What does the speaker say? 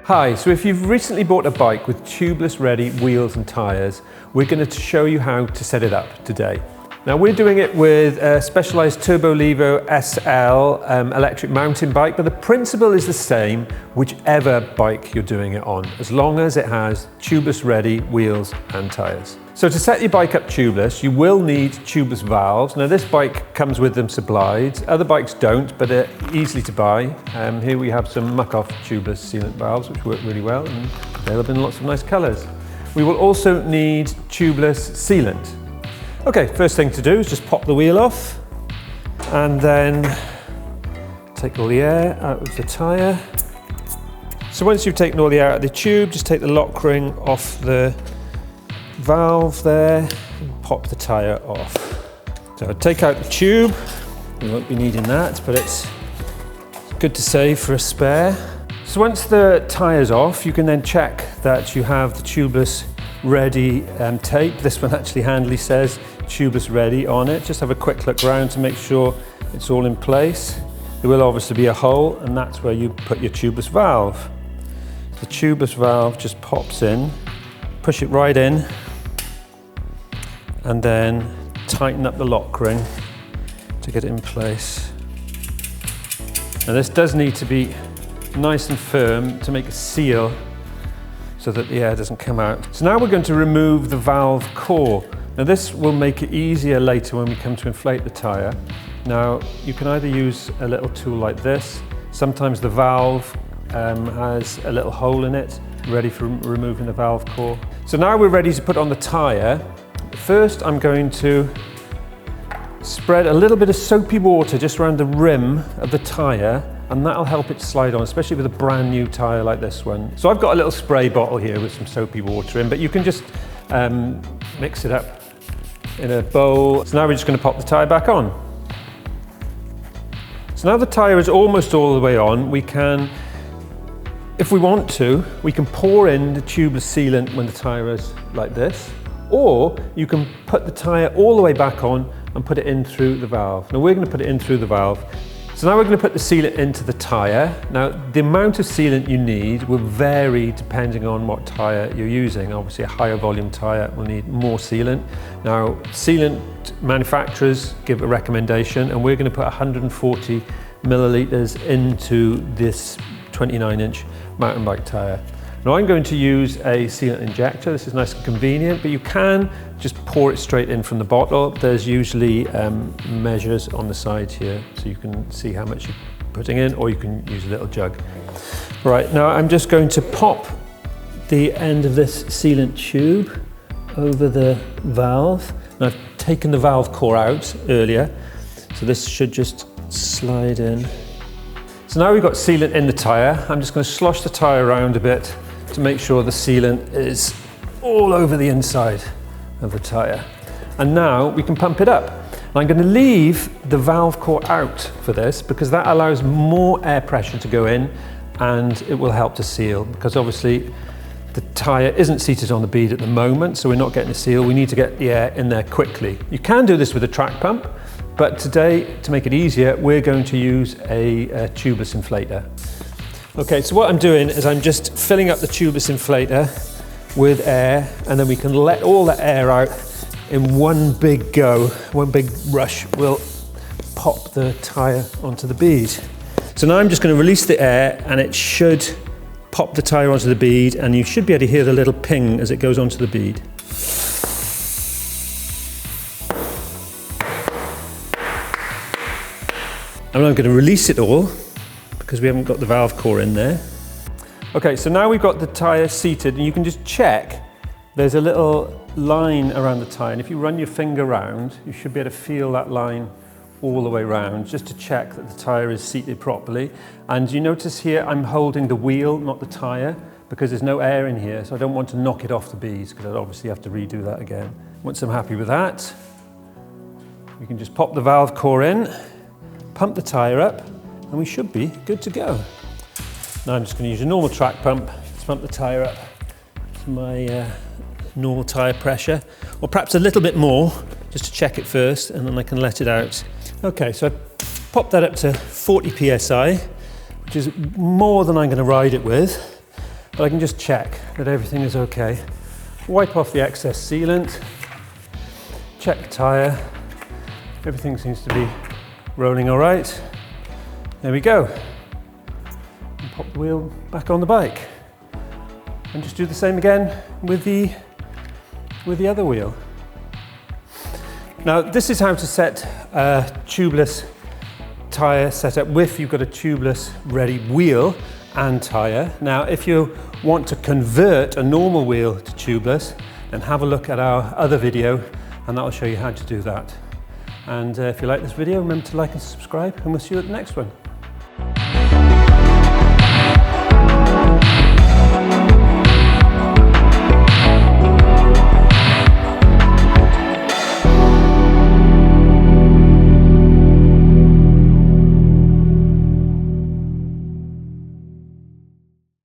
Hi, so if you've recently bought a bike with tubeless ready wheels and tyres, we're going to show you how to set it up today. Now we're doing it with a specialised Turbo Levo SL electric mountain bike, but the principle is the same whichever bike you're doing it on, as long as it has tubeless ready wheels and tyres. So to set your bike up tubeless, you will need tubeless valves. Now this bike comes with them supplied, other bikes don't, but they're easily to buy. Here we have some muck-off tubeless sealant valves, which work really well, and available in lots of nice colours. We will also need tubeless sealant. Okay, first thing to do is just pop the wheel off and then take all the air out of the tyre. So once you've taken all the air out of the tube, just take the lock ring off the valve there and pop the tyre off. So take out the tube, you won't be needing that, but it's good to save for a spare. So once the tyre's off, you can then check that you have the tubeless ready tape. This one actually handily says tubeless ready on it. Just have a quick look around to make sure it's all in place. There will obviously be a hole, and that's where you put your tubeless valve. The tubeless valve just pops in, push it right in, and then tighten up the lock ring to get it in place. Now this does need to be nice and firm to make a seal so that the air doesn't come out. So now we're going to remove the valve core. Now this will make it easier later when we come to inflate the tyre. Now you can either use a little tool like this. Sometimes the valve has a little hole in it, ready for removing the valve core. So now we're ready to put on the tyre. First I'm going to spread a little bit of soapy water just around the rim of the tyre, and that'll help it slide on, especially with a brand new tyre like this one. So I've got a little spray bottle here with some soapy water in, but you can just mix it up in a bowl. So now we're just going to pop the tyre back on. So now the tyre is almost all the way on, we can, if we want to, we can pour in the tubeless sealant when the tyre is like this, or you can put the tyre all the way back on and put it in through the valve. Now we're going to put it in through the valve. So now we're going to put the sealant into the tyre. Now the amount of sealant you need will vary depending on what tyre you're using. Obviously a higher volume tyre will need more sealant. Now sealant manufacturers give a recommendation, and we're going to put 140 millilitres into this 29-inch mountain bike tyre. Now I'm going to use a sealant injector. This is nice and convenient, but you can just pour it straight in from the bottle. There's usually measures on the side here, so you can see how much you're putting in, or you can use a little jug. Right, now I'm just going to pop the end of this sealant tube over the valve. Now I've taken the valve core out earlier, so this should just slide in. So now we've got sealant in the tyre. I'm just going to slosh the tyre around a bit to make sure the sealant is all over the inside of the tyre. And now we can pump it up. And I'm going to leave the valve core out for this because that allows more air pressure to go in, and it will help to seal, because obviously the tyre isn't seated on the bead at the moment, so we're not getting a seal. We need to get the air in there quickly. You can do this with a track pump, but today, to make it easier, we're going to use a tubeless inflator. Okay, so what I'm doing is I'm just filling up the tubeless inflator with air, and then we can let all the air out in one big go, one big rush. We'll pop the tyre onto the bead. So now I'm just going to release the air, and it should pop the tyre onto the bead, and you should be able to hear the little ping as it goes onto the bead. And I'm going to release it all because we haven't got the valve core in there. Okay, so now we've got the tyre seated, and you can just check. There's a little line around the tyre, and if you run your finger around, you should be able to feel that line all the way around, just to check that the tyre is seated properly. And you notice here I'm holding the wheel, not the tyre, because there's no air in here, so I don't want to knock it off the beads, because I'd obviously have to redo that again. Once I'm happy with that, we can just pop the valve core in, pump the tyre up, and we should be good to go. Now I'm just going to use a normal track pump to pump the tyre up to my normal tyre pressure, or perhaps a little bit more, just to check it first, and then I can let it out. Okay, so I popped that up to 40 psi, which is more than I'm going to ride it with. but I can just check that everything is okay. Wipe off the excess sealant, check the tyre, everything seems to be rolling all right. There we go. And pop the wheel back on the bike. And just do the same again with the other wheel. Now this is how to set a tubeless tyre setup if you've got a tubeless ready wheel and tyre. Now if you want to convert a normal wheel to tubeless, then have a look at our other video and that will show you how to do that. And if you like this video, remember to like and subscribe, and we'll see you at the next one.